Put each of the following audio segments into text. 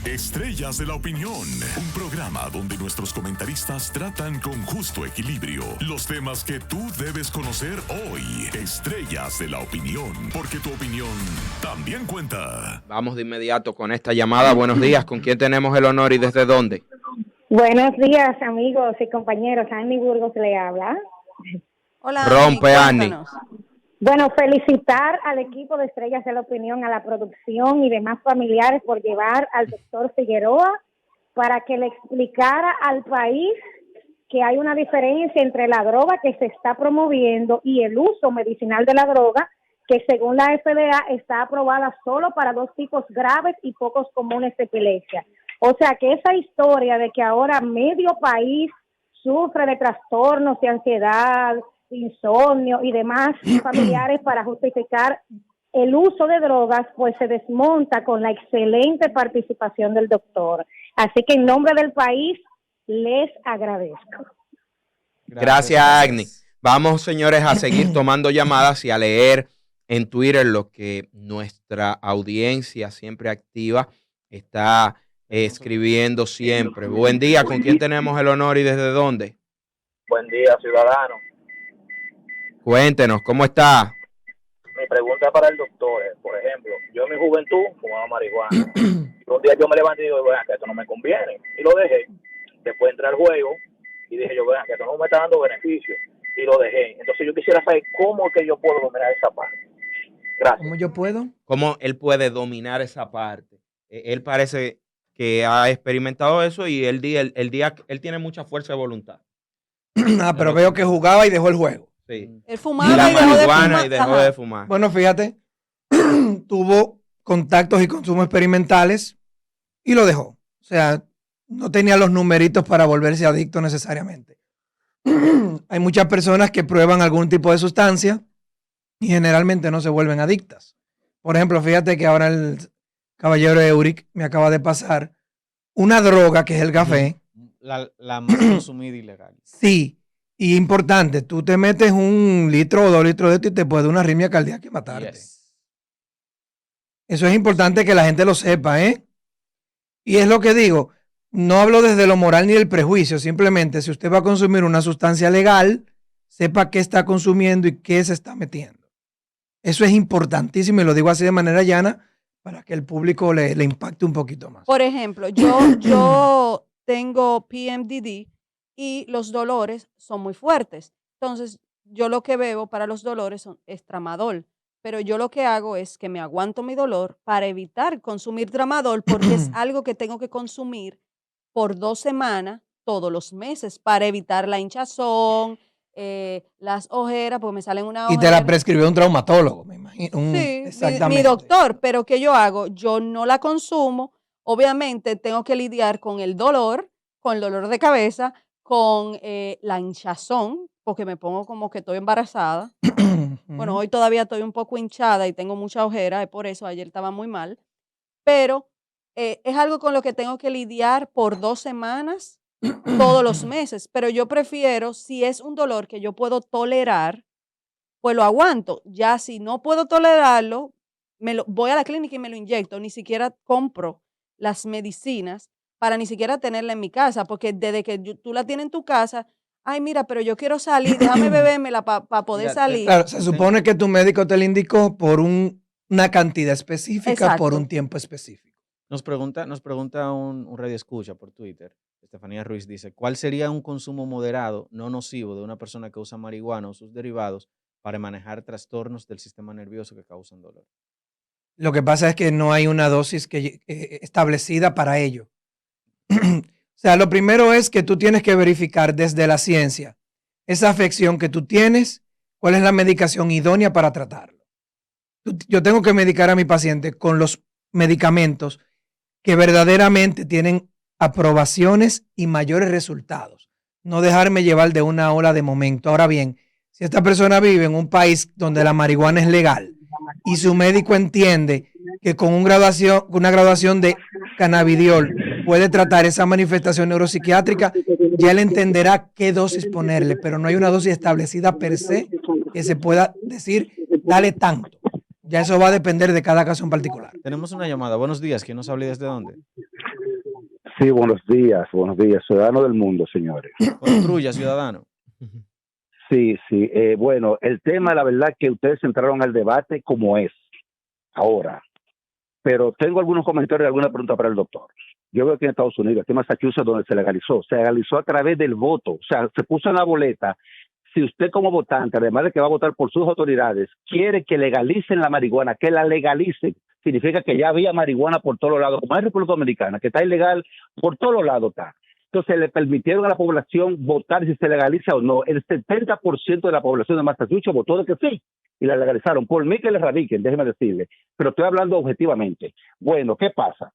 Estrellas de la Opinión, un programa donde nuestros comentaristas tratan con justo equilibrio los temas que tú debes conocer hoy. Estrellas de la Opinión, porque tu opinión también cuenta. Vamos de inmediato con esta llamada. Buenos días, ¿con quién tenemos el honor y desde dónde? Buenos días, amigos y compañeros. Annie Burgos le habla. Hola, Rompe, Annie. cuéntanos. Bueno, felicitar al equipo de Estrellas de la Opinión, a la producción y demás familiares por llevar al doctor Figueroa para que le explicara al país que hay una diferencia entre la droga que se está promoviendo y el uso medicinal de la droga, que según la FDA está aprobada solo para 2 tipos graves y pocos comunes de epilepsia. O sea que esa historia de que ahora medio país sufre de trastornos de ansiedad, insomnio y demás familiares para justificar el uso de drogas, pues se desmonta con la excelente participación del doctor. Así que en nombre del país les agradezco. Gracias, Agni. Vamos, señores, a seguir tomando llamadas y a leer en Twitter lo que nuestra audiencia siempre activa está escribiendo siempre. Buen día, ¿con quién tenemos el honor y desde dónde? Buen día, ciudadano. Cuéntenos, ¿cómo está? Mi pregunta es para el doctor. Por ejemplo, yo en mi juventud fumaba marihuana. Un día yo me levanté y digo, vean, que esto no me conviene. Y lo dejé. Después entré al juego y dije yo, vean, que esto no me está dando beneficio. Y lo dejé. Entonces yo quisiera saber cómo es que yo puedo dominar esa parte. Gracias. ¿Cómo yo puedo? ¿Cómo él puede dominar esa parte? Él parece que ha experimentado eso y él tiene mucha fuerza de voluntad. Pero veo que jugaba y dejó el juego. Sí. Él Y fumaba la y dejó de marihuana fumar. y dejó Ajá. de fumar. Bueno, fíjate, tuvo contactos y consumos experimentales y lo dejó. O sea, no tenía los numeritos para volverse adicto necesariamente. Hay muchas personas que prueban algún tipo de sustancia y generalmente no se vuelven adictas. Por ejemplo, fíjate que ahora el caballero Euric me acaba de pasar una droga que es el café. La más consumida ilegal. Sí, y importante, tú te metes 1 litro o 2 litros de esto y te puede dar una arritmia cardíaca y matarte. Yes. Eso es importante que la gente lo sepa, ¿eh? Y es lo que digo, no hablo desde lo moral ni del prejuicio, simplemente si usted va a consumir una sustancia legal, sepa qué está consumiendo y qué se está metiendo. Eso es importantísimo y lo digo así de manera llana para que el público le impacte un poquito más. Por ejemplo, yo tengo PMDD y los dolores son muy fuertes. Entonces, yo lo que bebo para los dolores es tramadol. Pero yo lo que hago es que me aguanto mi dolor para evitar consumir tramadol porque es algo que tengo que consumir por 2 semanas todos los meses para evitar la hinchazón, las ojeras, porque me salen una Y ojera. te la prescribió un traumatólogo, me imagino. Sí, Exactamente. mi doctor, pero ¿qué yo hago? Yo no la consumo. Obviamente tengo que lidiar con el dolor de cabeza, con la hinchazón, porque me pongo como que estoy embarazada. Bueno, hoy todavía estoy un poco hinchada y tengo mucha ojera, es por eso ayer estaba muy mal. Pero es algo con lo que tengo que lidiar por 2 semanas todos los meses. Pero yo prefiero, si es un dolor que yo puedo tolerar, pues lo aguanto. Ya si no puedo tolerarlo, voy a la clínica y me lo inyecto. Ni siquiera compro las medicinas para ni siquiera tenerla en mi casa, porque desde que tú la tienes en tu casa, ay, mira, pero yo quiero salir, déjame bebérmela para poder Mira, salir. Claro, se supone que tu médico te lo indicó por una cantidad específica, Exacto. por un tiempo específico. Nos pregunta un radio escucha por Twitter. Estefanía Ruiz dice, ¿cuál sería un consumo moderado, no nocivo, de una persona que usa marihuana o sus derivados para manejar trastornos del sistema nervioso que causan dolor? Lo que pasa es que no hay una dosis establecida para ello. O sea, lo primero es que tú tienes que verificar desde la ciencia esa afección que tú tienes, cuál es la medicación idónea para tratarlo. Yo tengo que medicar a mi paciente con los medicamentos que verdaderamente tienen aprobaciones y mayores resultados. No dejarme llevar de una ola de momento. Ahora bien, si esta persona vive en un país donde la marihuana es legal y su médico entiende que con una graduación de cannabidiol puede tratar esa manifestación neuropsiquiátrica, ya él entenderá qué dosis ponerle, pero no hay una dosis establecida per se que se pueda decir, dale tanto. Ya eso va a depender de cada caso en particular. Tenemos una llamada. Buenos días. ¿Quién nos habla y desde dónde? Sí, buenos días, ciudadano del mundo, señores. Construya, ciudadano. Sí, bueno, el tema, la verdad que ustedes entraron al debate como es ahora, pero tengo algunos comentarios y alguna pregunta para el doctor. Yo veo que en Estados Unidos, aquí en Massachusetts, donde se legalizó a través del voto, o sea, se puso en la boleta. Si usted como votante, además de que va a votar por sus autoridades, quiere que legalicen la marihuana, que la legalicen, significa que ya había marihuana por todos lados, como en República Dominicana, que está ilegal por todos lados está. Entonces le permitieron a la población votar si se legaliza o no. El 70% de la población de Massachusetts votó de que sí, y la legalizaron. Por mí que le radiquen, déjeme decirle, pero estoy hablando objetivamente. Bueno, ¿qué pasa?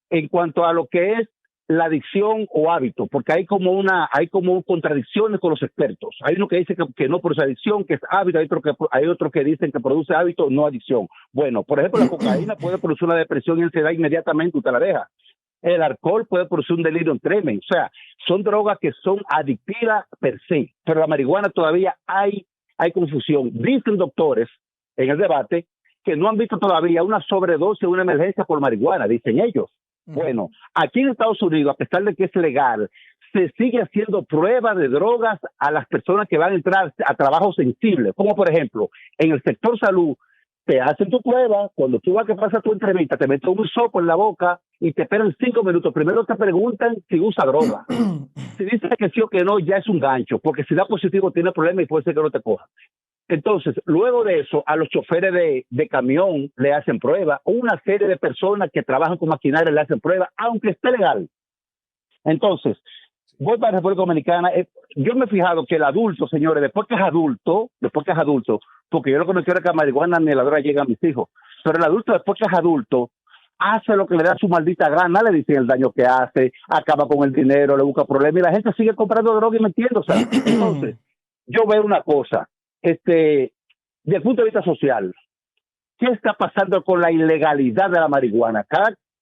En cuanto a lo que es la adicción o hábito, porque hay como contradicciones con los expertos. Hay uno que dice que no produce adicción, que es hábito, hay otros que dicen que produce hábito, no adicción. Bueno, por ejemplo, la cocaína puede producir una depresión y ansiedad inmediatamente, usted la deja. El alcohol puede producir un delirio tremendo. O sea, son drogas que son adictivas per se, pero la marihuana todavía hay confusión. Dicen doctores en el debate que no han visto todavía una sobredosis o una emergencia por marihuana, dicen ellos. Bueno, aquí en Estados Unidos, a pesar de que es legal, se sigue haciendo pruebas de drogas a las personas que van a entrar a trabajos sensibles, como por ejemplo, en el sector salud, te hacen tu prueba, cuando tú vas que pasa tu entrevista, te meten un sopo en la boca y te esperan 5 minutos. Primero te preguntan si usa droga. Si dice que sí o que no, ya es un gancho, porque si da positivo tiene problemas y puede ser que no te coja. Entonces, luego de eso, a los choferes de camión le hacen prueba, una serie de personas que trabajan con maquinaria le hacen prueba, aunque esté legal. Entonces, voy para la República Dominicana. Yo me he fijado que el adulto, señores, después que es adulto, porque yo lo que no quiero es que la marihuana ni la droga llegue a mis hijos, pero el adulto después que es adulto, hace lo que le da su maldita gana, le dicen el daño que hace, acaba con el dinero, le busca problemas y la gente sigue comprando droga y metiéndose. Entonces, yo veo una cosa, desde el punto de vista social, ¿qué está pasando con la ilegalidad de la marihuana?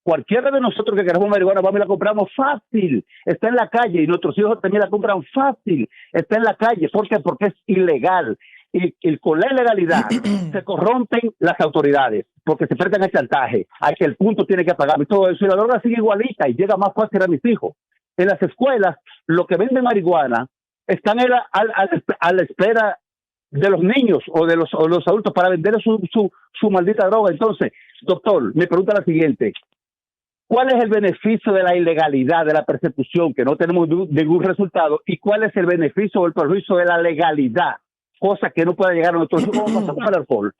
Cualquiera de nosotros que queremos marihuana, vamos y la compramos fácil, está en la calle, y nuestros hijos también la compran fácil, está en la calle. ¿Por qué? Porque es ilegal. Y con la ilegalidad se corrompen las autoridades, porque se prestan el chantaje, a que el punto tiene que pagar y todo eso, y la droga sigue igualita y llega más fácil a mis hijos. En las escuelas, lo que venden marihuana, están a la espera de los niños o de los adultos para vender su maldita droga. Entonces, doctor, me pregunta la siguiente: ¿cuál es el beneficio de la ilegalidad, de la persecución, que no tenemos ningún resultado? ¿Y cuál es el beneficio o el perjuicio de la legalidad? Cosa que no pueda llegar a nuestros hijos como pasó con el alcohol.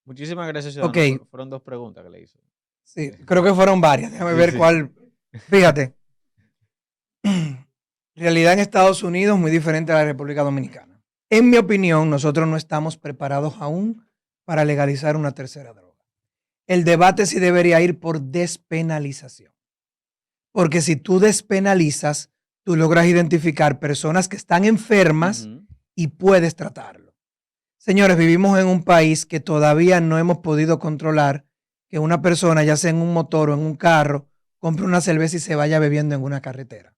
Muchísimas gracias, ciudadano. Okay. Fueron 2 preguntas que le hice. Sí, creo que fueron varias. Déjame ver cuál. Fíjate. Realidad en Estados Unidos muy diferente a la República Dominicana. En mi opinión, nosotros no estamos preparados aún para legalizar una tercera droga. El debate sí debería ir por despenalización. Porque si tú despenalizas, tú logras identificar personas que están enfermas y puedes tratarlo. Señores, vivimos en un país que todavía no hemos podido controlar que una persona, ya sea en un motor o en un carro, compre una cerveza y se vaya bebiendo en una carretera.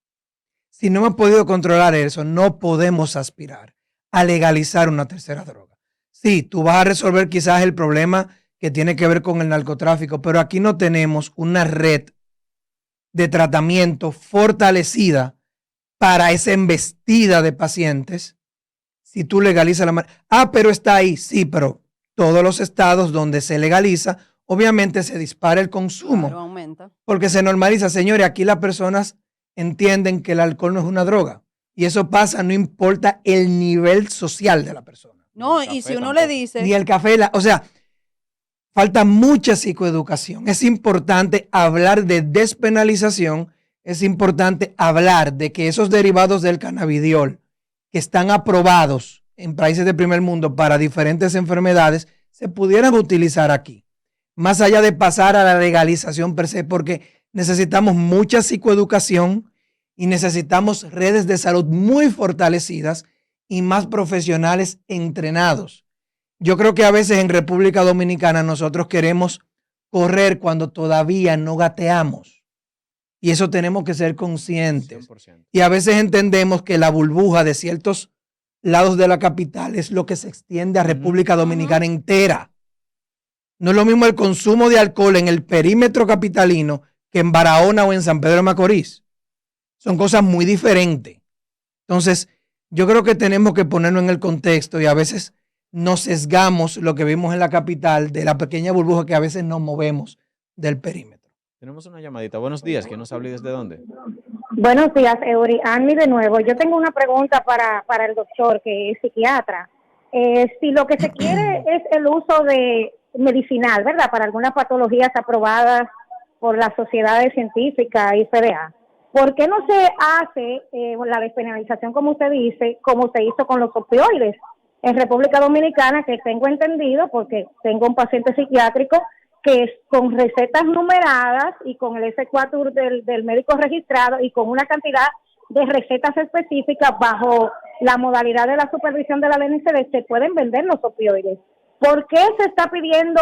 Si no hemos podido controlar eso, no podemos aspirar a legalizar una tercera droga. Sí, tú vas a resolver quizás el problema que tiene que ver con el narcotráfico, pero aquí no tenemos una red de tratamiento fortalecida para esa embestida de pacientes. Si tú legalizas la pero está ahí. Sí, pero todos los estados donde se legaliza, obviamente se dispara el consumo. Claro, aumenta. Porque se normaliza. Señores, aquí las personas entienden que el alcohol no es una droga. Y eso pasa, no importa el nivel social de la persona. No, y si uno le dice... Ni el café, o sea, falta mucha psicoeducación. Es importante hablar de despenalización. Es importante hablar de que esos derivados del cannabidiol que están aprobados en países de primer mundo para diferentes enfermedades se pudieran utilizar aquí. Más allá de pasar a la legalización per se, porque necesitamos mucha psicoeducación y necesitamos redes de salud muy fortalecidas y más profesionales entrenados. Yo creo que a veces en República Dominicana nosotros queremos correr cuando todavía no gateamos. Y eso tenemos que ser conscientes. 100%. Y a veces entendemos que la burbuja de ciertos lados de la capital es lo que se extiende a República Dominicana entera. No es lo mismo el consumo de alcohol en el perímetro capitalino que en Barahona o en San Pedro de Macorís. Son cosas muy diferentes. Entonces, yo creo que tenemos que ponernos en el contexto y a veces nos sesgamos lo que vimos en la capital de la pequeña burbuja que a veces nos movemos del perímetro. Tenemos una llamadita. Buenos días. ¿Quién nos habla y desde dónde? Buenos días, Eury. Annie de nuevo. Yo tengo una pregunta para el doctor, que es psiquiatra. Si lo que se quiere es el uso de medicinal, ¿verdad? Para algunas patologías aprobadas por las sociedades científicas y FDA, ¿por qué no se hace la despenalización, como usted dice, como se hizo con los opioides? En República Dominicana, que tengo entendido, porque tengo un paciente psiquiátrico, que es con recetas numeradas y con el S4 del médico registrado y con una cantidad de recetas específicas bajo la modalidad de la supervisión de la DNCD, se pueden vender los opioides. ¿Por qué se está pidiendo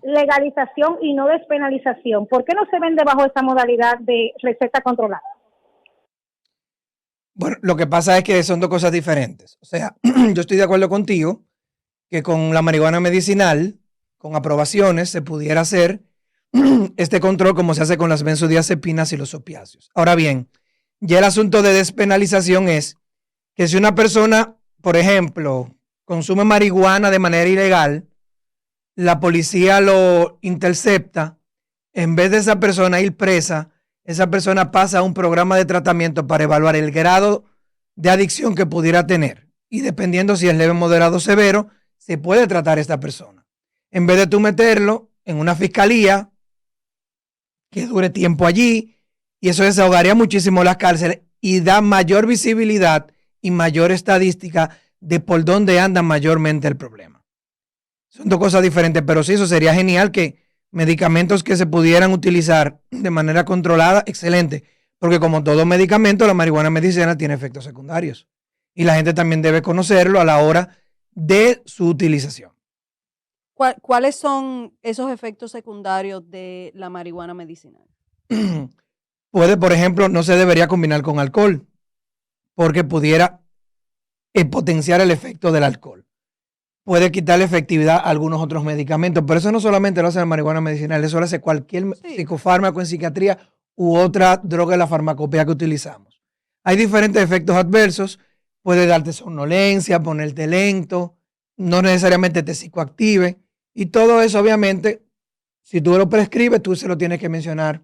legalización y no despenalización? ¿Por qué no se vende bajo esa modalidad de receta controlada? Bueno, lo que pasa es que son dos cosas diferentes. O sea, yo estoy de acuerdo contigo que con la marihuana medicinal, con aprobaciones, se pudiera hacer este control como se hace con las benzodiazepinas y los opiáceos. Ahora bien, ya el asunto de despenalización es que si una persona, por ejemplo, consume marihuana de manera ilegal, la policía lo intercepta, en vez de esa persona ir presa, esa persona pasa a un programa de tratamiento para evaluar el grado de adicción que pudiera tener. Y dependiendo si es leve, moderado o severo, se puede tratar a esta persona. En vez de tú meterlo en una fiscalía que dure tiempo allí, y eso desahogaría muchísimo las cárceles y da mayor visibilidad y mayor estadística de por dónde anda mayormente el problema. Son dos cosas diferentes, pero sí, eso sería genial, que medicamentos que se pudieran utilizar de manera controlada, excelente, porque como todo medicamento, la marihuana medicinal tiene efectos secundarios y la gente también debe conocerlo a la hora de su utilización. ¿Cuáles son esos efectos secundarios de la marihuana medicinal? Puede, por ejemplo, no se debería combinar con alcohol porque pudiera potenciar el efecto del alcohol. Puede quitarle efectividad a algunos otros medicamentos, pero eso no solamente lo hace la marihuana medicinal, eso lo hace cualquier psicofármaco en psiquiatría u otra droga de la farmacopea que utilizamos. Hay diferentes efectos adversos, puede darte somnolencia, ponerte lento, no necesariamente te psicoactive, y todo eso obviamente, si tú lo prescribes, tú se lo tienes que mencionar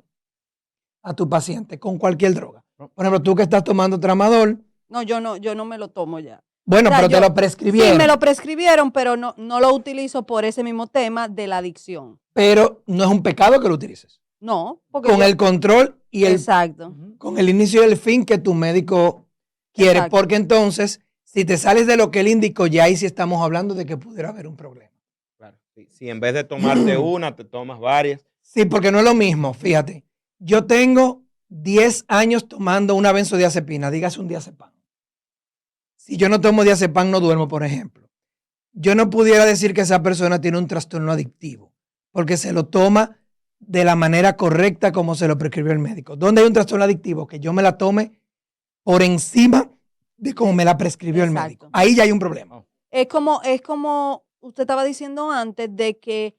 a tu paciente con cualquier droga. Por ejemplo, tú que estás tomando tramadol. No, yo no me lo tomo ya. Bueno, o sea, pero te lo prescribieron. Sí, me lo prescribieron, pero no lo utilizo por ese mismo tema de la adicción. Pero no es un pecado que lo utilices. No. Porque con el control y exacto. Con el inicio y el fin que tu médico quiere. Exacto. Porque entonces, si te sales de lo que él indicó, ya ahí sí estamos hablando de que pudiera haber un problema. Claro. Si en vez de tomarte una, te tomas varias. Sí, porque no es lo mismo. Fíjate, yo tengo 10 años tomando una benzodiazepina, dígase un diazepam. Si yo no tomo diazepam, no duermo, por ejemplo. Yo no pudiera decir que esa persona tiene un trastorno adictivo, porque se lo toma de la manera correcta como se lo prescribió el médico. ¿Dónde hay un trastorno adictivo? Que yo me la tome por encima de como me la prescribió el médico. Ahí ya hay un problema. Es como usted estaba diciendo antes, de que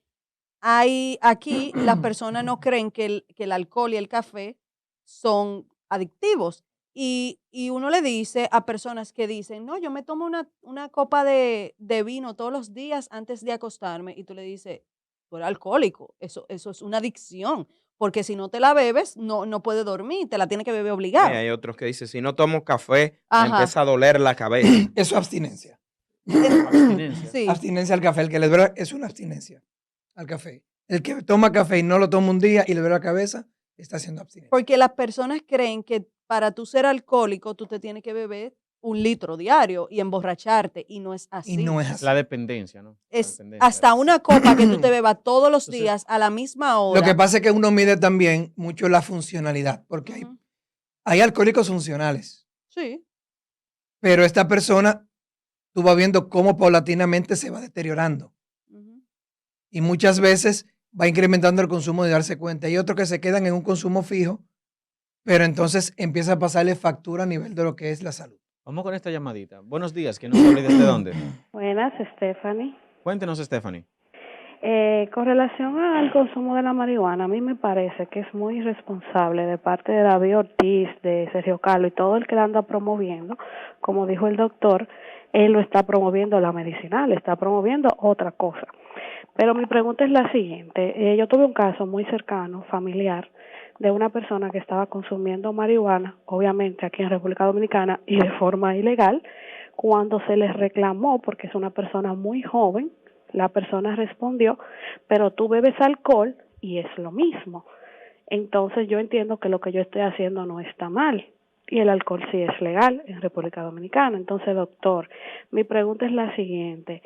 aquí las personas no creen que el alcohol y el café son adictivos. Y uno le dice a personas que dicen, no, yo me tomo una copa de vino todos los días antes de acostarme, y tú le dices, tú eres alcohólico, eso es una adicción, porque si no te la bebes, no puedes dormir, te la tienes que beber obligado. Sí, hay otros que dicen, si no tomo café, me empieza a doler la cabeza. Eso es abstinencia. Abstinencia. Sí. Abstinencia al café, el que le duele es una abstinencia al café. El que toma café y no lo toma un día y le duele la cabeza, está haciendo abstinencia. Porque las personas creen que para tú ser alcohólico, tú te tienes que beber 1 litro diario y emborracharte, y no es así. Y no es así. La dependencia, ¿no? Es hasta una copa que tú te bebas todos los días a la misma hora. Lo que pasa es que uno mide también mucho la funcionalidad, porque hay alcohólicos funcionales. Sí. Pero esta persona, tú vas viendo cómo paulatinamente se va deteriorando. Y muchas veces va incrementando el consumo de darse cuenta. Hay otros que se quedan en un consumo fijo, pero entonces empieza a pasarle factura a nivel de lo que es la salud. Vamos con esta llamadita. Buenos días, ¿quién nos habla y desde dónde? Buenas, Stephanie. Cuéntenos, Stephanie. Con relación al consumo de la marihuana, a mí me parece que es muy irresponsable de parte de David Ortiz, de Sergio Carlos y todo el que la anda promoviendo. Como dijo el doctor, él no está promoviendo la medicinal, está promoviendo otra cosa. Pero mi pregunta es la siguiente. Yo tuve un caso muy cercano, familiar, de una persona que estaba consumiendo marihuana, obviamente aquí en República Dominicana y de forma ilegal. Cuando se les reclamó, porque es una persona muy joven, la persona respondió, pero tú bebes alcohol y es lo mismo. Entonces yo entiendo que lo que yo estoy haciendo no está mal y el alcohol sí es legal en República Dominicana. Entonces, doctor, mi pregunta es la siguiente.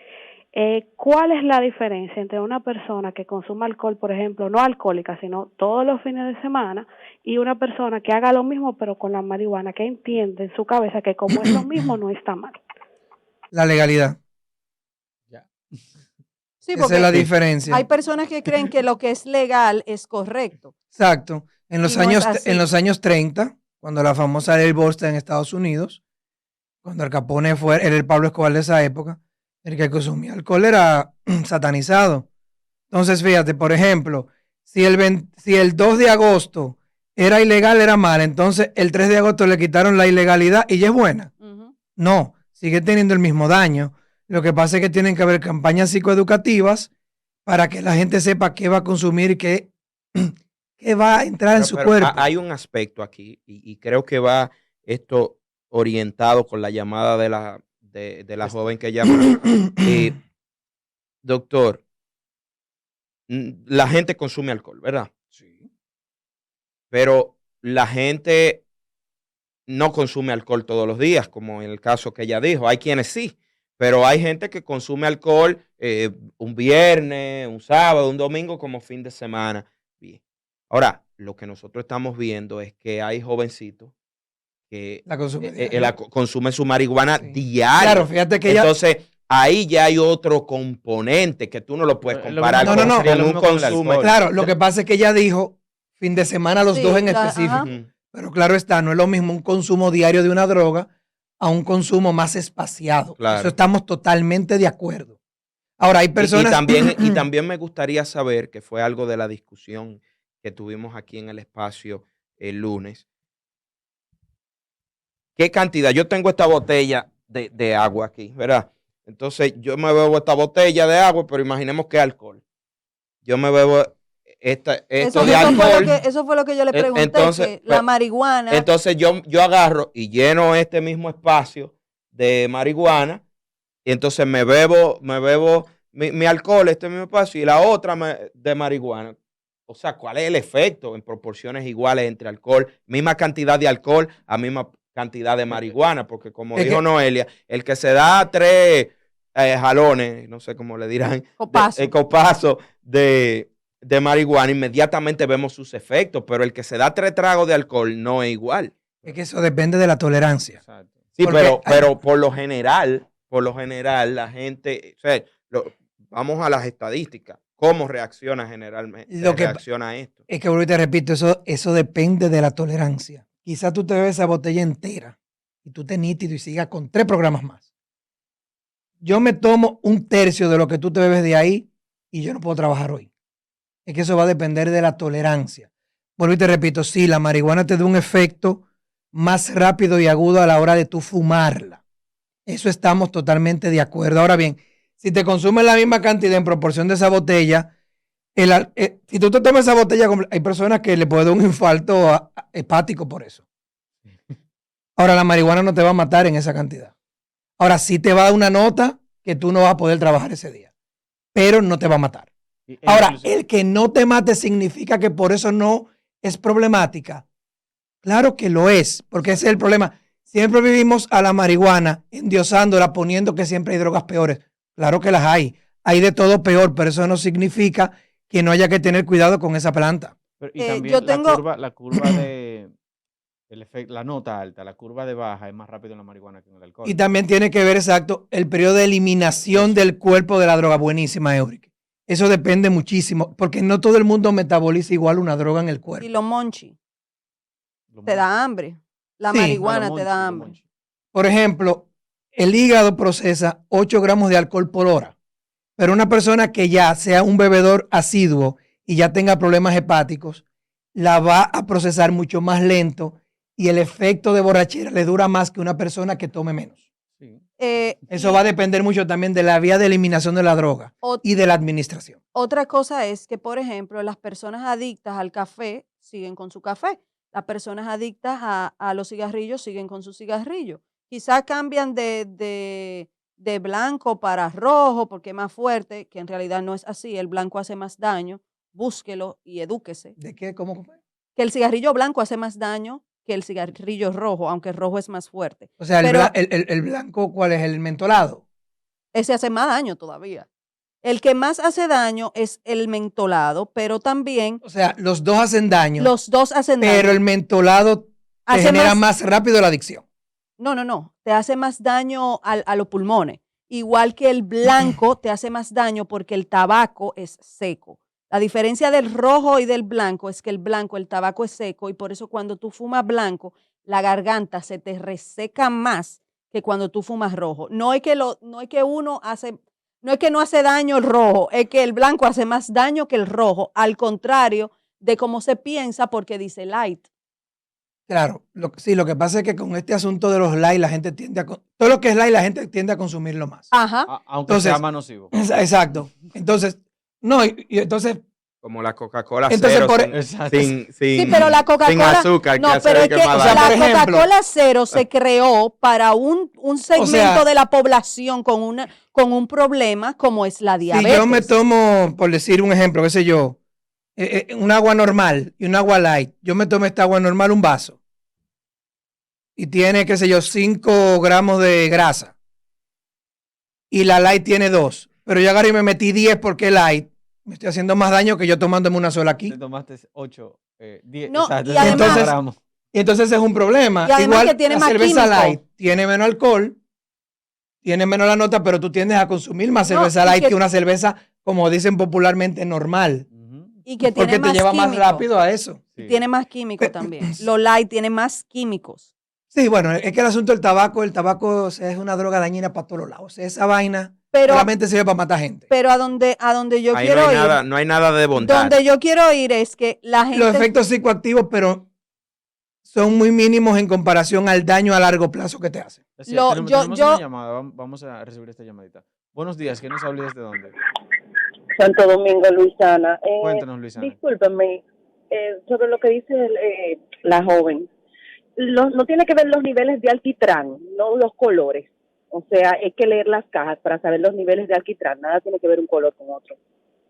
¿Cuál es la diferencia entre una persona que consuma alcohol, por ejemplo, no alcohólica, sino todos los fines de semana, y una persona que haga lo mismo pero con la marihuana, que entiende en su cabeza que como es lo mismo no está mal? La legalidad. Sí, Esa es la diferencia. hay personas que creen que lo que es legal es correcto. Exacto. En los, Y no es años, así. en los años 30, cuando la famosa ley Bolster en Estados Unidos, cuando Al Capone era el Pablo Escobar de esa época, el que consumía alcohol era satanizado. Entonces, fíjate, por ejemplo, si el 2 de agosto era ilegal, era mal, entonces el 3 de agosto le quitaron la ilegalidad y ya es buena. No, sigue teniendo el mismo daño. Lo que pasa es que tienen que haber campañas psicoeducativas para que la gente sepa qué va a consumir y qué va a entrar en su cuerpo. Hay un aspecto aquí y creo que va esto orientado con la llamada de la joven que llamó. Doctor, la gente consume alcohol, ¿verdad? Sí. Pero la gente no consume alcohol todos los días, como en el caso que ella dijo. Hay quienes sí. Pero hay gente que consume alcohol un viernes, un sábado, un domingo como fin de semana. Bien. Ahora, lo que nosotros estamos viendo es que hay jovencitos que consumen su marihuana diario. Claro, fíjate que entonces, ahí ya hay otro componente que tú no lo puedes comparar con un consumo. Claro, lo que pasa es que ella dijo fin de semana los dos en específico. Pero claro está, no es lo mismo un consumo diario de una droga a un consumo más espaciado. Claro. Eso estamos totalmente de acuerdo. Ahora, hay personas... Y también me gustaría saber, que fue algo de la discusión que tuvimos aquí en el espacio el lunes, ¿qué cantidad? Yo tengo esta botella de agua aquí, ¿verdad? Entonces, yo me bebo esta botella de agua, pero imaginemos que es alcohol. Yo me bebo esto de alcohol. Eso fue lo que yo le pregunté, entonces, que la marihuana. Entonces yo agarro y lleno este mismo espacio de marihuana y entonces me bebo mi alcohol, este mismo espacio, y la otra de marihuana. O sea, ¿cuál es el efecto en proporciones iguales entre alcohol, misma cantidad de alcohol a misma cantidad de marihuana? Porque como dijo Noelia, el que se da 3 jalones, no sé cómo le dirán, copazo de marihuana, inmediatamente vemos sus efectos, pero el que se da 3 tragos de alcohol no es igual. Es que eso depende de la tolerancia. Exacto. Sí, pero por lo general, la gente, o sea, vamos a las estadísticas, ¿cómo reacciona generalmente? Reacciona a esto. Es que, te repito, eso depende de la tolerancia. Quizás tú te bebes esa botella entera y tú te nítido y sigas con 3 programas más. Yo me tomo 1/3 de lo que tú te bebes de ahí y yo no puedo trabajar hoy. Es que eso va a depender de la tolerancia. Vuelvo y te repito, sí, la marihuana te da un efecto más rápido y agudo a la hora de tú fumarla. Eso estamos totalmente de acuerdo. Ahora bien, si te consumes la misma cantidad en proporción de esa botella, si tú te tomas esa botella, hay personas que le puede dar un infarto hepático por eso. Ahora, la marihuana no te va a matar en esa cantidad. Ahora, sí te va a dar una nota que tú no vas a poder trabajar ese día, pero no te va a matar. Ahora, el que no te mate significa que por eso no es problemática. Claro que lo es, porque ese es el problema. Siempre vivimos a la marihuana endiosándola, poniendo que siempre hay drogas peores. Claro que las hay. Hay de todo peor, pero eso no significa que no haya que tener cuidado con esa planta. Pero, y también la curva de el efecto, la nota alta, la curva de baja es más rápido en la marihuana que en el alcohol. Y también tiene que ver, exacto, el periodo de eliminación del cuerpo de la droga. Buenísima, Euric. Eso depende muchísimo, porque no todo el mundo metaboliza igual una droga en el cuerpo. Y los monchi. Te da hambre. La marihuana te da hambre. Por ejemplo, el hígado procesa 8 gramos de alcohol por hora. Pero una persona que ya sea un bebedor asiduo y ya tenga problemas hepáticos, la va a procesar mucho más lento y el efecto de borrachera le dura más que una persona que tome menos. Sí. Eso va a depender mucho también de la vía de eliminación de la droga y de la administración. Otra cosa es que, por ejemplo, las personas adictas al café siguen con su café. Las personas adictas a los cigarrillos siguen con su cigarrillo. Quizás cambian de blanco para rojo porque es más fuerte, que en realidad no es así. El blanco hace más daño. Búsquelo y edúquese. ¿De qué? ¿Cómo? Que el cigarrillo blanco hace más daño que el cigarrillo rojo, aunque el rojo es más fuerte. O sea, Pero el blanco, ¿cuál es? ¿El mentolado? ese hace más daño todavía. El que más hace daño es el mentolado, pero también O sea, los dos hacen daño, los dos hacen daño. pero el mentolado te Hace genera más rápido la adicción. No. Te hace más daño a los pulmones. Igual que el blanco te hace más daño porque el tabaco es seco. La diferencia del rojo y del blanco es que el blanco, el tabaco es seco y por eso cuando tú fumas blanco, la garganta se te reseca más que cuando tú fumas rojo. No es que no hace daño el rojo, es que el blanco hace más daño que el rojo, al contrario de cómo se piensa porque dice light. Claro, lo que pasa es que con este asunto de los light, la gente tiende a... Todo lo que es light, la gente tiende a consumirlo más. Ajá. Aunque sea más nocivo. Exacto. Entonces, no, y entonces... Como la Coca-Cola Entonces, cero Sí, pero la Coca-Cola... sin azúcar. No, pero es que la Coca-Cola cero se creó para un segmento de la población con un problema como es la diabetes. Si yo me tomo, por decir un ejemplo, qué sé yo, un agua normal y un agua light, yo me tomo esta agua normal, un vaso, y tiene, qué sé yo, 5 gramos de grasa, y la light tiene 2, pero yo agarré y me metí 10 porque light, me estoy haciendo más daño que yo tomándome una sola aquí. Te tomaste 8, 10, No, exacto, y además, gramos. Y entonces es un problema. Y además Igual que tiene la más cerveza químico. light tiene menos alcohol, tiene menos la nota, pero tú tiendes a consumir más cerveza light que una cerveza, como dicen popularmente, normal. Y que Porque tiene te más lleva más químico. rápido a eso. Y tiene más químico también. Lo light tiene más químicos. Sí, bueno, es que el asunto del tabaco, o sea, es una droga dañina para todos los lados. O sea, esa vaina solamente sirve para matar gente. Pero a donde yo Ahí quiero ir, no hay nada de bondad. donde yo quiero ir es que la gente... Los efectos psicoactivos, pero son muy mínimos en comparación al daño a largo plazo que te hace. Tenemos una llamada, vamos a recibir esta llamadita. Buenos días, ¿quién nos habla desde dónde? Santo Domingo, Luisana. Cuéntanos, Luisana. Discúlpenme, sobre lo que dice la joven. No tiene que ver los niveles de alquitrán, no los colores. O sea, hay que leer las cajas para saber los niveles de alquitrán. Nada tiene que ver un color con otro.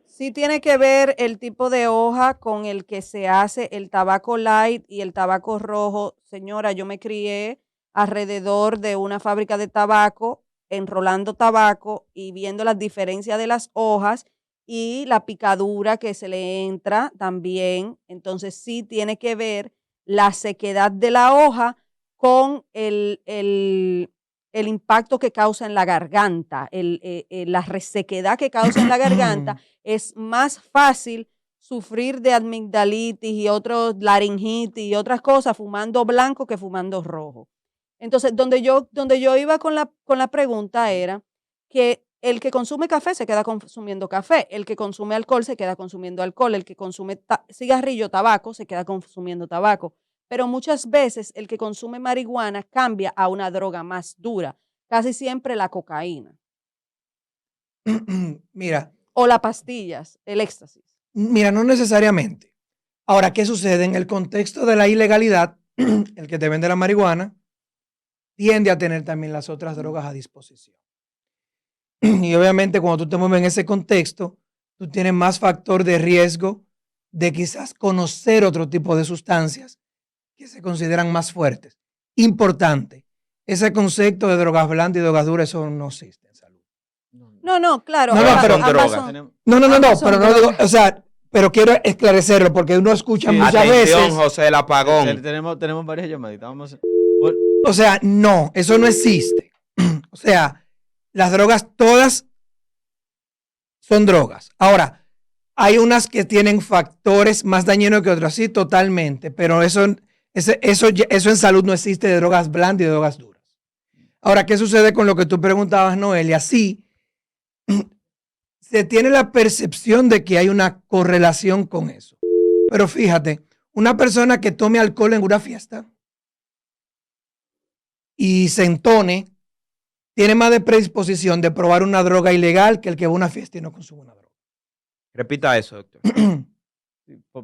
Sí tiene que ver el tipo de hoja con el que se hace el tabaco light y el tabaco rojo. Señora, yo me crié alrededor de una fábrica de tabaco, enrolando tabaco y viendo las diferencias de las hojas y la picadura que se le entra también. Entonces sí tiene que ver la sequedad de la hoja con el impacto que causa en la garganta, la resequedad que causa en la garganta. Es más fácil sufrir de amigdalitis y otros laringitis y otras cosas fumando blanco que fumando rojo. Entonces, donde yo iba con la pregunta era que el que consume café se queda consumiendo café, el que consume alcohol se queda consumiendo alcohol, el que consume cigarrillo, tabaco, se queda consumiendo tabaco. Pero muchas veces el que consume marihuana cambia a una droga más dura, casi siempre la cocaína. Mira. O las pastillas, el éxtasis. Mira, no necesariamente. Ahora, ¿qué sucede? En el contexto de la ilegalidad, el que te vende la marihuana tiende a tener también las otras drogas a disposición. Y obviamente cuando tú te mueves en ese contexto, tú tienes más factor de riesgo de quizás conocer otro tipo de sustancias que se consideran más fuertes. Importante, ese concepto de drogas blandas y drogas duras, eso no existe en salud. No, claro. Pero no digo, o sea, pero quiero esclarecerlo porque uno escucha muchas veces. José, el apagón. Tenemos varias llamaditas. O sea, no, eso no existe. O sea, las drogas todas son drogas. Ahora, hay unas que tienen factores más dañinos que otras, sí, totalmente, pero eso en salud no existe de drogas blandas y de drogas duras. Ahora, ¿qué sucede con lo que tú preguntabas, Noelia? Sí, se tiene la percepción de que hay una correlación con eso. Pero fíjate, una persona que tome alcohol en una fiesta y se entone, tiene más de predisposición de probar una droga ilegal que el que va a una fiesta y no consume una droga. Repita eso, doctor.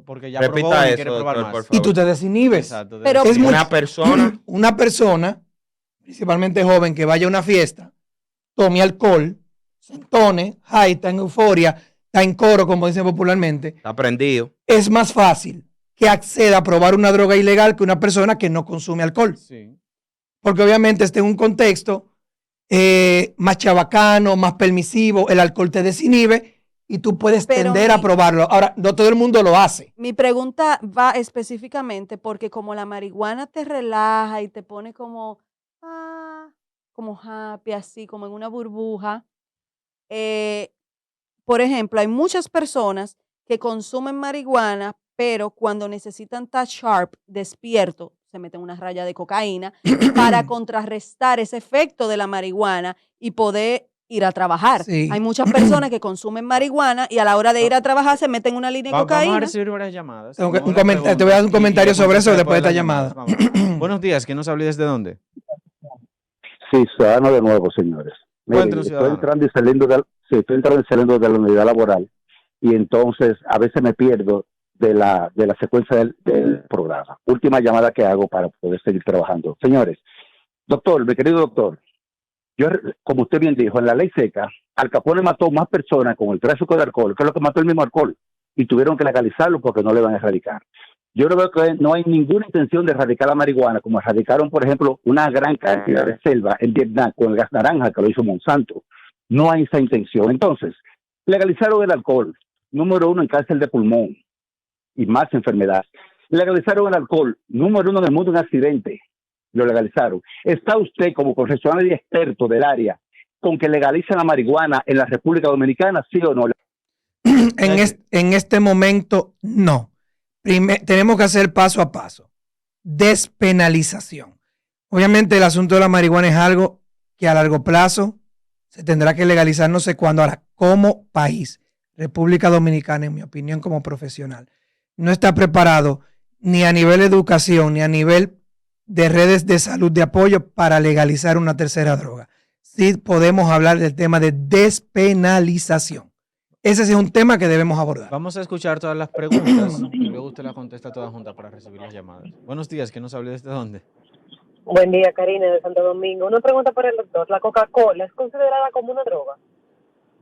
Porque ya Repita probó y eso, quiere probar doctor, más. por favor. Y tú te desinhibes. Exacto. Pero- Es muy- Una persona, principalmente joven, que vaya a una fiesta, tome alcohol, se entone, está en euforia, está en coro, como dicen popularmente, está prendido. es más fácil que acceda a probar una droga ilegal que una persona que no consume alcohol. Sí. Porque obviamente está en un contexto más chabacano, más permisivo, el alcohol te desinhibe y tú puedes Pero tender a probarlo. Ahora, no todo el mundo lo hace. Mi pregunta va específicamente porque como la marihuana te relaja y te pone como happy, así, como en una burbuja. Por ejemplo, hay muchas personas que consumen marihuana, pero cuando necesitan estar sharp, despierto, se meten una raya de cocaína para contrarrestar ese efecto de la marihuana y poder ir a trabajar. Sí. Hay muchas personas que consumen marihuana y a la hora de ir a trabajar se meten una línea de Vamos a cocaína. recibir varias llamadas. Tengo que- Tengo un varias comentario- te voy a dar un preguntas comentario y sobre eso contestar después de esta las llamada. llamadas. Vamos. Buenos días, ¿quién nos habla y desde dónde? Sí, ciudadano de nuevo, señores. Miren, Cuéntanos, estoy ciudadano. entrando y saliendo de la unidad laboral y entonces a veces me pierdo de la secuencia del programa. Última llamada que hago para poder seguir trabajando. Señores, doctor, mi querido doctor, yo, como usted bien dijo, en la ley seca, Al Capone mató más personas con el tráfico de alcohol, que es lo que mató el mismo alcohol, y tuvieron que legalizarlo porque no le van a erradicar. Yo no veo que no hay ninguna intención de erradicar la marihuana, como erradicaron, por ejemplo, una gran cantidad de selva en Vietnam con el gas naranja, que lo hizo Monsanto. No hay esa intención. Entonces, legalizaron el alcohol, número 1 en cáncer de pulmón y más enfermedades. Legalizaron el alcohol, número 1 en el mundo en accidentes. Lo legalizaron. ¿Está usted como profesional y experto del área con que legalicen la marihuana en la República Dominicana, sí o no? En este momento, no. Tenemos que hacer paso a paso. Despenalización. Obviamente el asunto de la marihuana es algo que a largo plazo se tendrá que legalizar no sé cuándo. Ahora, como país, República Dominicana, en mi opinión como profesional, no está preparado ni a nivel de educación ni a nivel de redes de salud de apoyo para legalizar una tercera droga. Sí podemos hablar del tema de despenalización. Ese sí es un tema que debemos abordar. Vamos a escuchar todas las preguntas y luego usted las contesta todas juntas para recibir las llamadas. Buenos días, ¿quién nos habla desde dónde? Buen día, Karina, de Santo Domingo. Una pregunta para el doctor. ¿La Coca-Cola es considerada como una droga?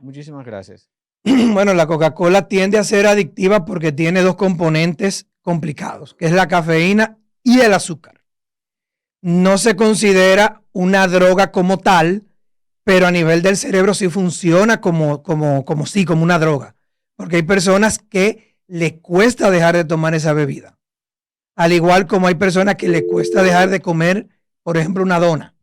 Muchísimas gracias. Bueno, la Coca-Cola tiende a ser adictiva porque tiene dos componentes complicados, que es la cafeína y el azúcar. No se considera una droga como tal, pero a nivel del cerebro sí funciona como una droga. Porque hay personas que le cuesta dejar de tomar esa bebida. Al igual como hay personas que le cuesta dejar de comer, por ejemplo, una dona.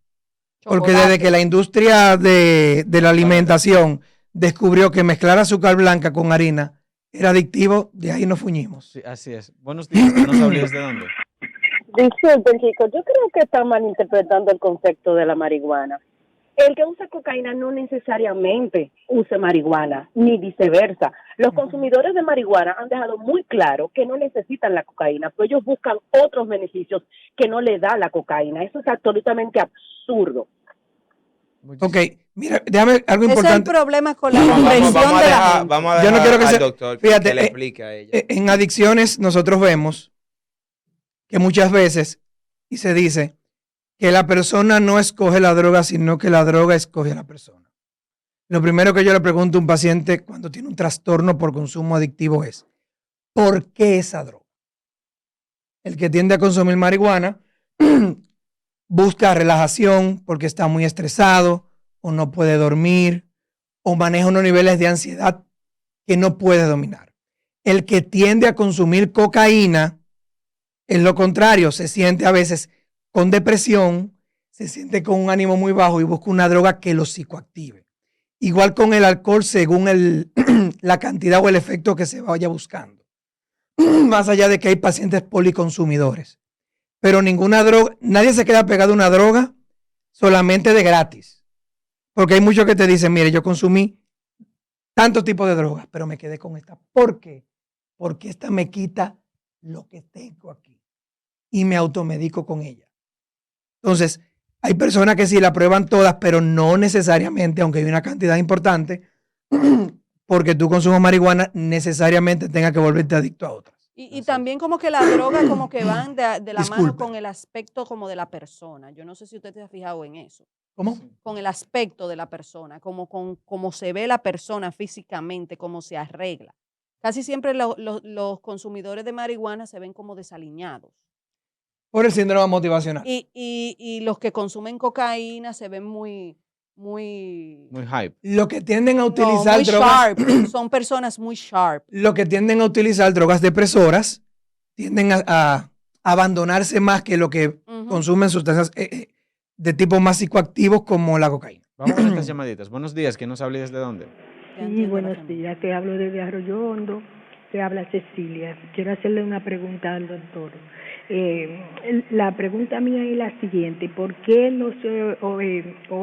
Porque desde que la industria de la alimentación descubrió que mezclar azúcar blanca con harina era adictivo, de ahí nos fuñimos. Sí, así es. Buenos días, ¿quién nos habla desde dónde? Disculpen, chicos, yo creo que están malinterpretando el concepto de la marihuana. El que usa cocaína no necesariamente use marihuana, ni viceversa. Los consumidores de marihuana han dejado muy claro que no necesitan la cocaína, pero ellos buscan otros beneficios que no le da la cocaína. Eso es absolutamente absurdo. Ok, mira, déjame algo Ese es el importante. problema con la comprensión de la gente. Vamos a Yo dejar no quiero que al sea- doctor fíjate, que le explique a ella. En adicciones nosotros vemos que muchas veces, y se dice, que la persona no escoge la droga, sino que la droga escoge a la persona. Lo primero que yo le pregunto a un paciente cuando tiene un trastorno por consumo adictivo es, ¿por qué esa droga? El que tiende a consumir marihuana busca relajación porque está muy estresado o no puede dormir o maneja unos niveles de ansiedad que no puede dominar. El que tiende a consumir cocaína es lo contrario, se siente a veces con depresión, se siente con un ánimo muy bajo y busca una droga que lo psicoactive. Igual con el alcohol según la cantidad o el efecto que se vaya buscando. Más allá de que hay pacientes policonsumidores. Pero ninguna droga, nadie se queda pegado a una droga solamente de gratis. Porque hay muchos que te dicen, mire, yo consumí tantos tipos de drogas, pero me quedé con esta. ¿Por qué? Porque esta me quita lo que tengo aquí y me automedico con ella. Entonces, hay personas que sí la prueban todas, pero no necesariamente, aunque hay una cantidad importante, porque tú consumas marihuana, necesariamente tenga que volverte adicto a otras. Y también como que la droga como que van de la mano Disculpe. con el aspecto como de la persona. Yo no sé si usted se ha fijado en eso. ¿Cómo? Con el aspecto de la persona, como con cómo se ve la persona físicamente, cómo se arregla. Casi siempre los consumidores de marihuana se ven como desaliñados. Por el síndrome motivacional. Y los que consumen cocaína se ven muy hype. Lo que tienden a utilizar muy drogas. sharp. Son personas muy sharp. Lo que tienden a utilizar drogas depresoras tienden a abandonarse más que lo que consumen sustancias de tipo más psicoactivos como la cocaína. Vamos con estas llamaditas. Buenos días, ¿quién nos habla y desde dónde? Sí, buenos días. Te hablo desde Arroyo Hondo. Te habla Cecilia. Quiero hacerle una pregunta al doctor. La pregunta mía es la siguiente: ¿por qué no se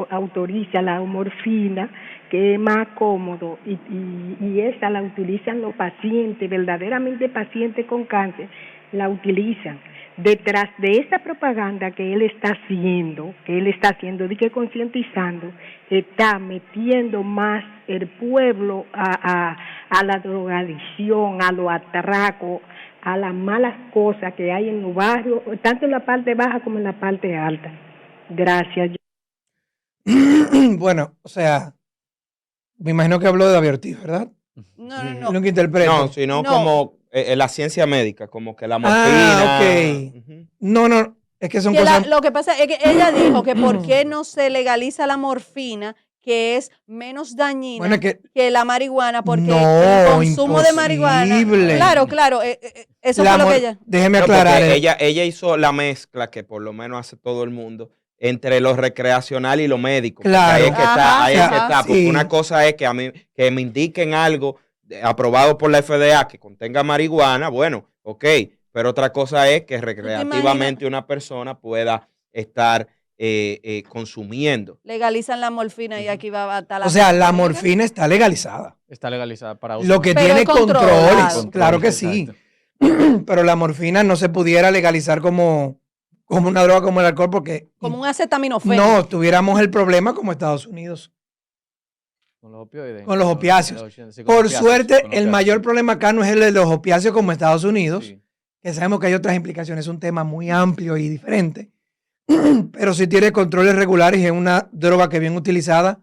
autoriza la morfina, que es más cómodo, y esa la utilizan los pacientes, verdaderamente pacientes con cáncer, la utilizan? Detrás de esa propaganda que él está haciendo, de que concientizando, está metiendo más el pueblo a la drogadicción, a los atracos, a las malas cosas que hay en los barrios, tanto en la parte baja como en la parte alta. Gracias. Bueno, o sea, me imagino que habló de David Ortiz, ¿verdad? No. Lo que interpreto. No, sino como la ciencia médica, como que la morfina. Ok. No, es que son Que cosas... lo que pasa es que ella dijo que por qué no se legaliza la morfina, que es menos dañina que la marihuana, porque el consumo de marihuana... Claro, eso fue lo que ella... Déjeme aclarar. Ella hizo la mezcla que por lo menos hace todo el mundo entre lo recreacional y lo médico. Claro. Ahí es que está. Porque Sí. una cosa es que a mí que me indiquen algo aprobado por la FDA que contenga marihuana, bueno, ok, pero otra cosa es que recreativamente una persona pueda estar consumiendo. Legalizan la morfina y aquí va a estar O sea, la morfina está legalizada. Está legalizada para uso. Lo que tiene controles, claro que sí. Pero la morfina no se pudiera legalizar como una droga como el alcohol, porque como un acetaminofén. no tuviéramos el problema como Estados Unidos. Con los opioides. Con los opiáceos. Por suerte, el mayor problema acá no es el de los opiáceos como Estados Unidos, que sabemos que hay otras implicaciones, es un tema muy amplio y diferente, pero si tiene controles regulares y es una droga que bien utilizada,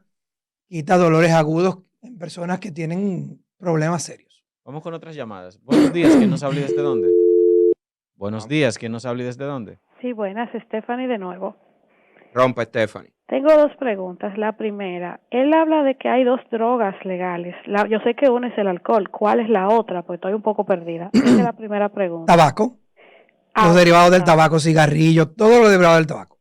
quita dolores agudos en personas que tienen problemas serios. Vamos con otras llamadas. Buenos días, ¿quién nos habla y desde dónde? Buenos días, ¿quién nos habla y desde dónde? Sí, buenas, Stephanie de nuevo. Rompe, Stephanie. Tengo dos preguntas. La primera, él habla de que hay dos drogas legales. Yo sé que una es el alcohol. ¿Cuál es la otra? Pues estoy un poco perdida. Esa es la primera pregunta. Tabaco. Los derivados del tabaco, cigarrillos, todo lo derivado del tabaco.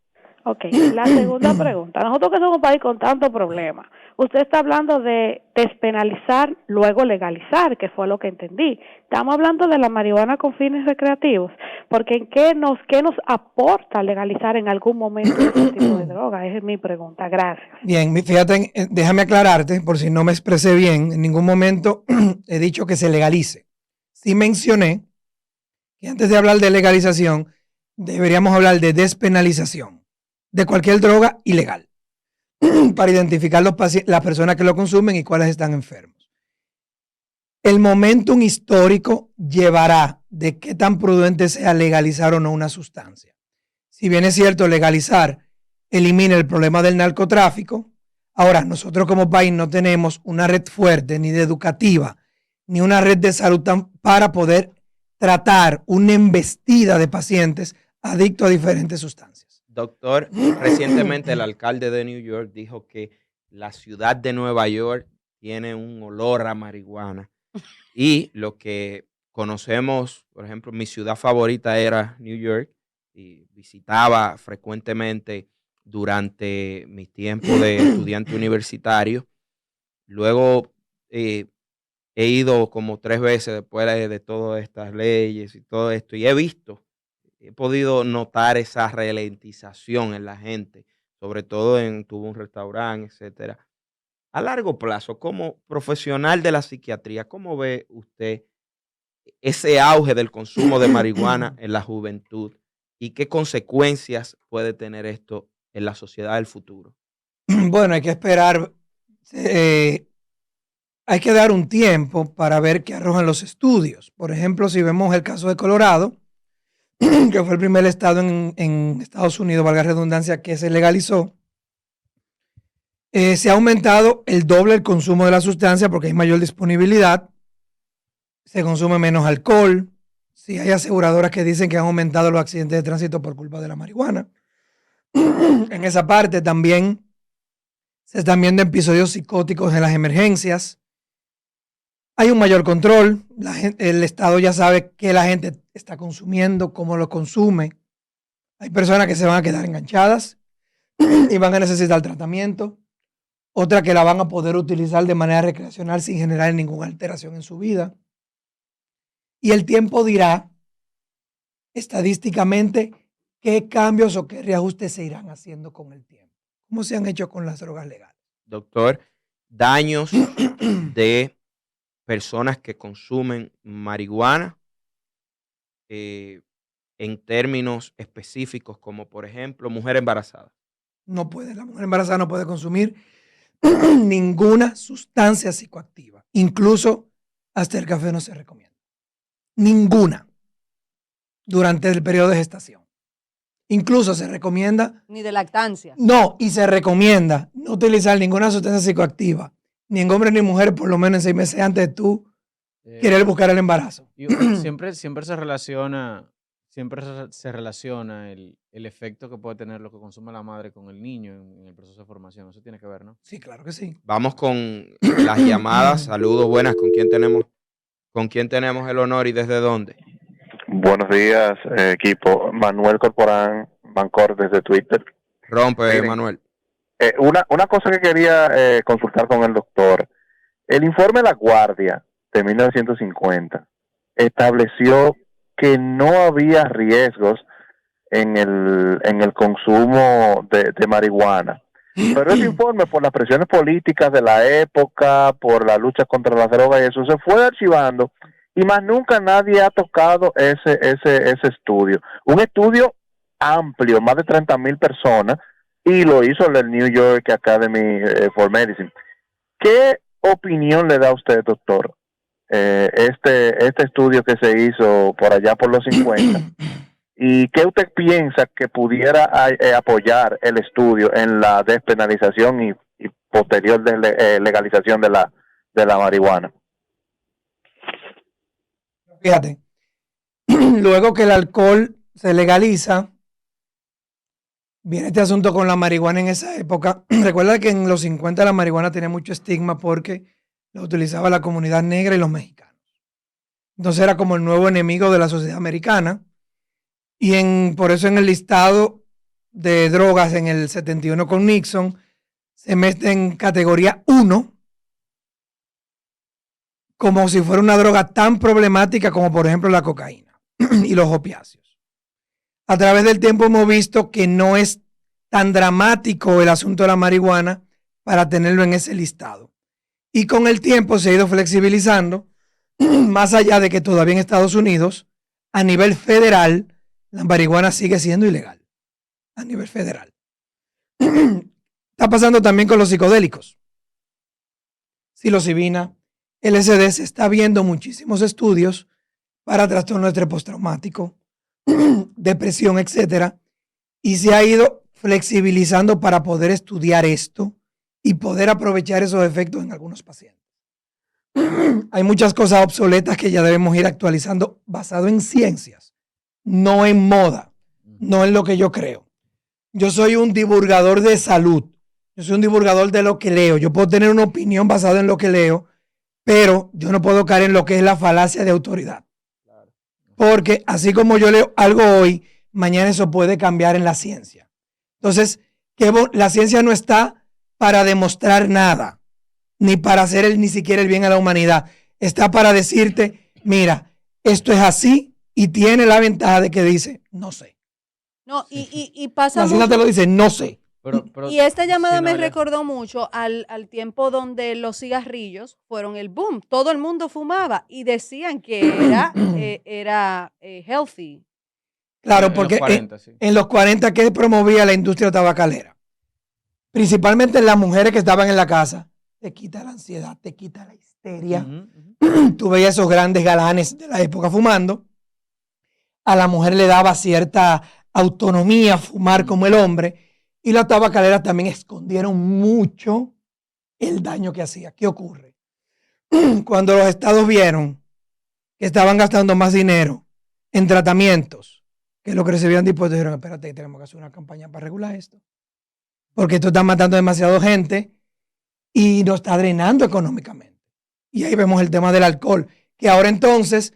Ok, la segunda pregunta. Nosotros que somos un país con tantos problemas, usted está hablando de despenalizar, luego legalizar, que fue lo que entendí. Estamos hablando de la marihuana con fines recreativos, porque ¿qué nos aporta legalizar en algún momento este tipo de droga? Esa es mi pregunta. Gracias. Bien, fíjate, déjame aclararte, por si no me expresé bien, en ningún momento he dicho que se legalice. Sí mencioné que antes de hablar de legalización, deberíamos hablar de despenalización de cualquier droga ilegal para identificar las personas que lo consumen y cuáles están enfermos. El momentum histórico llevará de qué tan prudente sea legalizar o no una sustancia. Si bien es cierto, legalizar elimina el problema del narcotráfico, ahora nosotros como país no tenemos una red fuerte ni de educativa, ni una red de salud para poder tratar una embestida de pacientes adictos a diferentes sustancias. Doctor, recientemente el alcalde de New York dijo que la ciudad de Nueva York tiene un olor a marihuana. Y lo que conocemos, por ejemplo, mi ciudad favorita era New York y visitaba frecuentemente durante mi tiempo de estudiante universitario. Luego he ido como 3 veces después de todas estas leyes y todo esto y he podido notar esa ralentización en la gente, sobre todo tuvo un restaurante, etcétera. A largo plazo, como profesional de la psiquiatría, ¿cómo ve usted ese auge del consumo de marihuana en la juventud y qué consecuencias puede tener esto en la sociedad del futuro? Bueno, hay que esperar, hay que dar un tiempo para ver qué arrojan los estudios. Por ejemplo, si vemos el caso de Colorado, que fue el primer estado en Estados Unidos, valga la redundancia, que se legalizó, se ha aumentado el doble el consumo de la sustancia porque hay mayor disponibilidad, se consume menos alcohol, sí hay aseguradoras que dicen que han aumentado los accidentes de tránsito por culpa de la marihuana. En esa parte también se están viendo episodios psicóticos en las emergencias. Hay un mayor control, el Estado ya sabe qué la gente está consumiendo, cómo lo consume. Hay personas que se van a quedar enganchadas y van a necesitar tratamiento. Otra que la van a poder utilizar de manera recreacional sin generar ninguna alteración en su vida. Y el tiempo dirá, estadísticamente, qué cambios o qué reajustes se irán haciendo con el tiempo. ¿Cómo se han hecho con las drogas legales? Doctor, daños de personas que consumen marihuana en términos específicos, como por ejemplo, mujer embarazada. No puede, la mujer embarazada no puede consumir ninguna sustancia psicoactiva. Incluso hasta el café no se recomienda. Ninguna. Durante el periodo de gestación. Incluso se recomienda... Ni de lactancia. No, y se recomienda no utilizar ninguna sustancia psicoactiva, ni en hombre ni mujer, por lo menos en 6 meses antes de tú querer buscar el embarazo. Siempre se relaciona el efecto que puede tener lo que consume la madre con el niño en el proceso de formación. Eso tiene que ver, ¿no? Sí, claro que sí. Vamos con las llamadas. Saludos, buenas. ¿Con quién tenemos el honor y desde dónde? Buenos días, equipo. Manuel Corporán, Bancor, desde Twitter. Rompe, Miren, Manuel. Una cosa que quería consultar con el doctor. El informe La Guardia de 1950 estableció que no había riesgos en el consumo de marihuana. Pero ese informe, por las presiones políticas de la época, por la lucha contra las drogas y eso, se fue archivando y más nunca nadie ha tocado ese estudio. Un estudio amplio, más de 30,000 personas, y lo hizo el New York Academy for Medicine. ¿Qué opinión le da a usted, doctor, este estudio que se hizo por allá por los 50? ¿Y qué usted piensa que pudiera apoyar el estudio en la despenalización y posterior legalización de la marihuana? Fíjate, luego que el alcohol se legaliza, viene este asunto con la marihuana en esa época. Recuerda que en los 50 la marihuana tenía mucho estigma porque la utilizaba la comunidad negra y los mexicanos. Entonces era como el nuevo enemigo de la sociedad americana. Y por eso en el listado de drogas en el 71 con Nixon se mete en categoría 1 como si fuera una droga tan problemática como por ejemplo la cocaína y los opiáceos. A través del tiempo hemos visto que no es tan dramático el asunto de la marihuana para tenerlo en ese listado. Y con el tiempo se ha ido flexibilizando, más allá de que todavía en Estados Unidos, a nivel federal, la marihuana sigue siendo ilegal. A nivel federal. Está pasando también con los psicodélicos. Psilocibina, LSD, se está viendo muchísimos estudios para trastorno de estrés postraumático, depresión, etcétera, y se ha ido flexibilizando para poder estudiar esto y poder aprovechar esos efectos en algunos pacientes. Hay muchas cosas obsoletas que ya debemos ir actualizando basado en ciencias, no en moda, no en lo que yo creo. Yo soy un divulgador de salud, yo soy un divulgador de lo que leo. Yo puedo tener una opinión basada en lo que leo, pero yo no puedo caer en lo que es la falacia de autoridad. Porque así como yo leo algo hoy, mañana eso puede cambiar en la ciencia. Entonces, la ciencia no está para demostrar nada, ni para hacer ni siquiera el bien a la humanidad. Está para decirte, mira, esto es así y tiene la ventaja de que dice, no sé. No, y pasa la ciencia te lo dice, no sé. Pero Y esta llamada si no me le- recordó mucho al tiempo donde los cigarrillos fueron el boom. Todo el mundo fumaba y decían que era healthy. Claro, En los porque 40, sí. en los 40, ¿qué promovía la industria tabacalera? Principalmente las mujeres que estaban en la casa. Te quita la ansiedad, te quita la histeria. Tú veías esos grandes galanes de la época fumando. A la mujer le daba cierta autonomía fumar como el hombre. Y las tabacaleras también escondieron mucho el daño que hacía. ¿Qué ocurre? Cuando los estados vieron que estaban gastando más dinero en tratamientos que lo que recibían dispuestos, dijeron, espérate, tenemos que hacer una campaña para regular esto. Porque esto está matando demasiado gente y nos está drenando económicamente. Y ahí vemos el tema del alcohol, que ahora entonces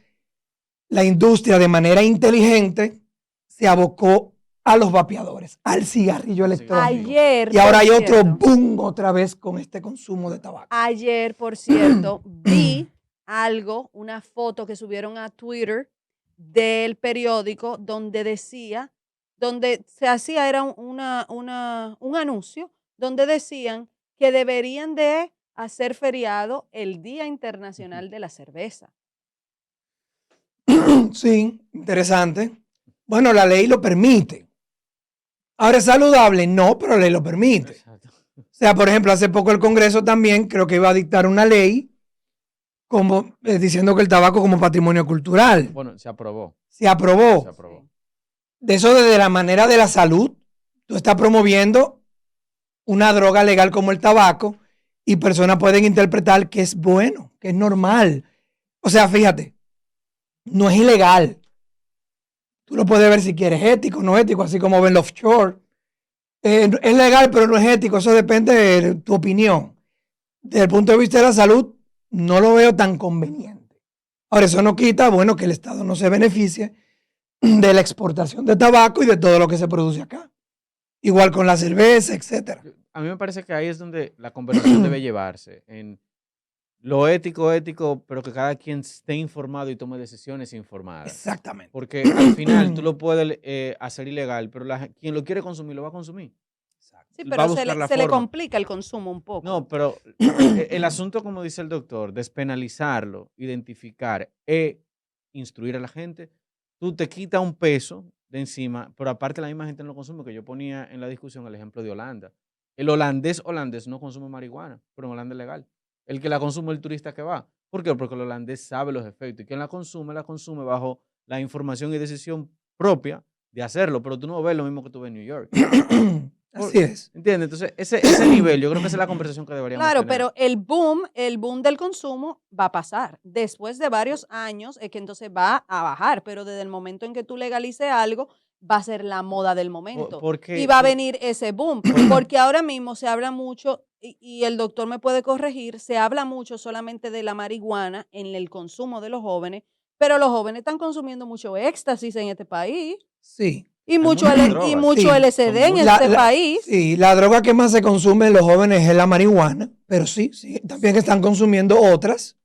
la industria de manera inteligente se abocó a los vapeadores, al cigarrillo electrónico. Ayer, Y ahora por hay otro cierto, boom otra vez con este consumo de tabaco. Ayer, por cierto, vi algo, una foto que subieron a Twitter del periódico donde decía, donde se hacía, era un anuncio, donde decían que deberían de hacer feriado el Día Internacional de la Cerveza. Sí, interesante. Bueno, la ley lo permite. Ahora, ¿es saludable? No, pero la ley lo permite. O sea, por ejemplo, hace poco el Congreso también creo que iba a dictar una ley como diciendo que el tabaco como patrimonio cultural. Bueno, se aprobó. Se aprobó. Se aprobó. De eso desde la manera de la salud, tú estás promoviendo una droga legal como el tabaco y personas pueden interpretar que es bueno, que es normal. O sea, fíjate, no es ilegal. Tú lo puedes ver si quieres ético, no ético, así como ven los offshore. Es legal, pero no es ético. Eso depende de tu opinión. Desde el punto de vista de la salud, no lo veo tan conveniente. Ahora, eso no quita, bueno, que el Estado no se beneficie de la exportación de tabaco y de todo lo que se produce acá. Igual con la cerveza, etcétera. A mí me parece que ahí es donde la conversación debe llevarse. En lo ético, pero que cada quien esté informado y tome decisiones informadas. Exactamente. Porque al final tú lo puedes hacer ilegal, pero quien lo quiere consumir lo va a consumir. Sí, Va a pero buscar la se le forma. complica el consumo un poco. No, pero el asunto, como dice el doctor, despenalizarlo, identificar e instruir a la gente, tú te quitas un peso de encima, pero aparte la misma gente no lo consume, que yo ponía en la discusión el ejemplo de Holanda. El holandés no consume marihuana, pero en Holanda es legal. El que la consume es el turista que va. ¿Por qué? Porque el holandés sabe los efectos. Y quien la consume bajo la información y decisión propia de hacerlo, pero tú no ves lo mismo que tú ves en New York. Así es. ¿Entiendes? Entonces, ese nivel, yo creo que esa es la conversación que deberíamos Claro, tener. pero el boom del consumo va a pasar. Después de varios años es que entonces va a bajar, pero desde el momento en que tú legalices algo, va a ser la moda del momento. porque- y va a venir ese boom, porque ahora mismo se habla mucho, y el doctor me puede corregir, se habla mucho solamente de la marihuana en el consumo de los jóvenes, pero los jóvenes están consumiendo mucho éxtasis en este país. Sí. Y mucho, muchas y mucho Sí. LSD en este país. Sí, la droga que más se consume en los jóvenes es la marihuana, pero sí, también están consumiendo otras.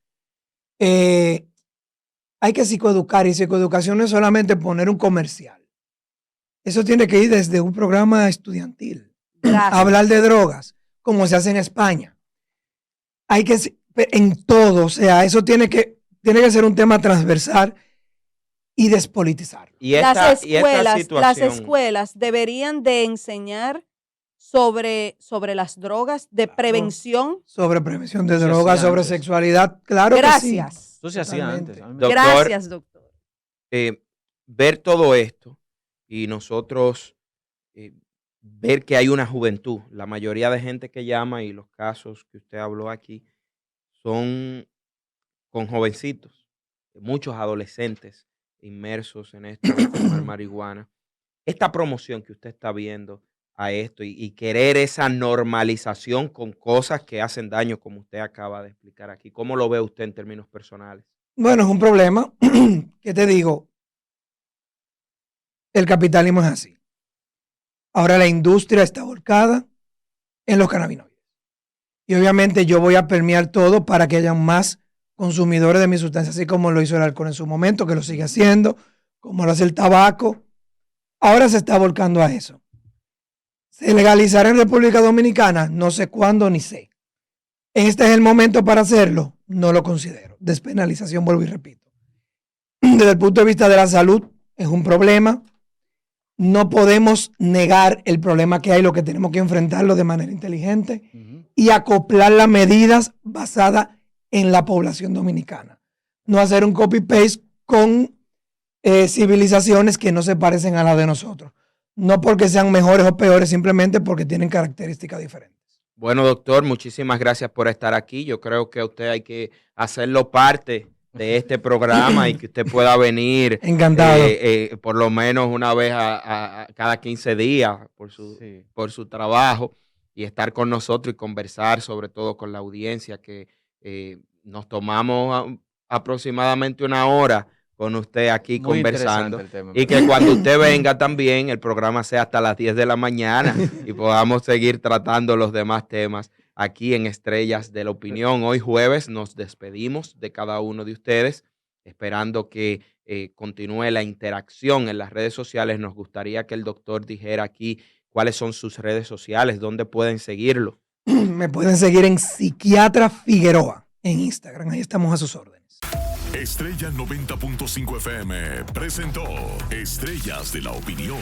Hay que psicoeducar, y psicoeducación no es solamente poner un comercial. Eso tiene que ir desde un programa estudiantil. Gracias. Hablar de drogas, como se hace en España. Hay que, en todo, o sea, eso tiene que ser un tema transversal y despolitizarlo. Y esta, las y esta escuelas, las situación, escuelas deberían de enseñar sobre las drogas, de prevención. Sobre prevención de Eso se drogas, hacía sobre antes. sexualidad, claro que sí. Gracias. Eso se hacía Totalmente. antes. A mí me- Doctor, Gracias, doctor. ver todo esto y nosotros ver que hay una juventud, la mayoría de gente que llama y los casos que usted habló aquí son con jovencitos, muchos adolescentes inmersos en esto de fumar marihuana. Esta promoción que usted está viendo a esto y querer esa normalización con cosas que hacen daño, como usted acaba de explicar aquí, ¿cómo lo ve usted en términos personales? Bueno, es un problema. ¿Qué te digo? El capitalismo es así. Ahora la industria está volcada en los cannabinoides. Y obviamente yo voy a permear todo para que haya más consumidores de mi sustancia, así como lo hizo el alcohol en su momento, que lo sigue haciendo, como lo hace el tabaco. Ahora se está volcando a eso. ¿Se legalizará en República Dominicana? No sé cuándo ni sé. ¿Este es el momento para hacerlo? No lo considero. Despenalización, vuelvo y repito. Desde el punto de vista de la salud, es un problema. No podemos negar el problema que hay, lo que tenemos que enfrentarlo de manera inteligente y acoplar las medidas basadas en la población dominicana. No hacer un copy-paste con civilizaciones que no se parecen a las de nosotros. No porque sean mejores o peores, simplemente porque tienen características diferentes. Bueno, doctor, muchísimas gracias por estar aquí. Yo creo que a usted hay que hacerlo parte de este programa y que usted pueda venir. Encantado. Por lo menos una vez a cada 15 días por su trabajo y estar con nosotros y conversar, sobre todo con la audiencia, que nos tomamos aproximadamente una hora con usted aquí muy conversando y que cuando usted venga también el programa sea hasta las 10 de la mañana y podamos seguir tratando los demás temas aquí en Estrellas de la Opinión. Hoy jueves nos despedimos de cada uno de ustedes, esperando que continúe la interacción en las redes sociales. Nos gustaría que el doctor dijera aquí cuáles son sus redes sociales, dónde pueden seguirlo. Me pueden seguir en Psiquiatra Figueroa en Instagram, ahí estamos a sus órdenes. Estrella 90.5 FM presentó Estrellas de la Opinión.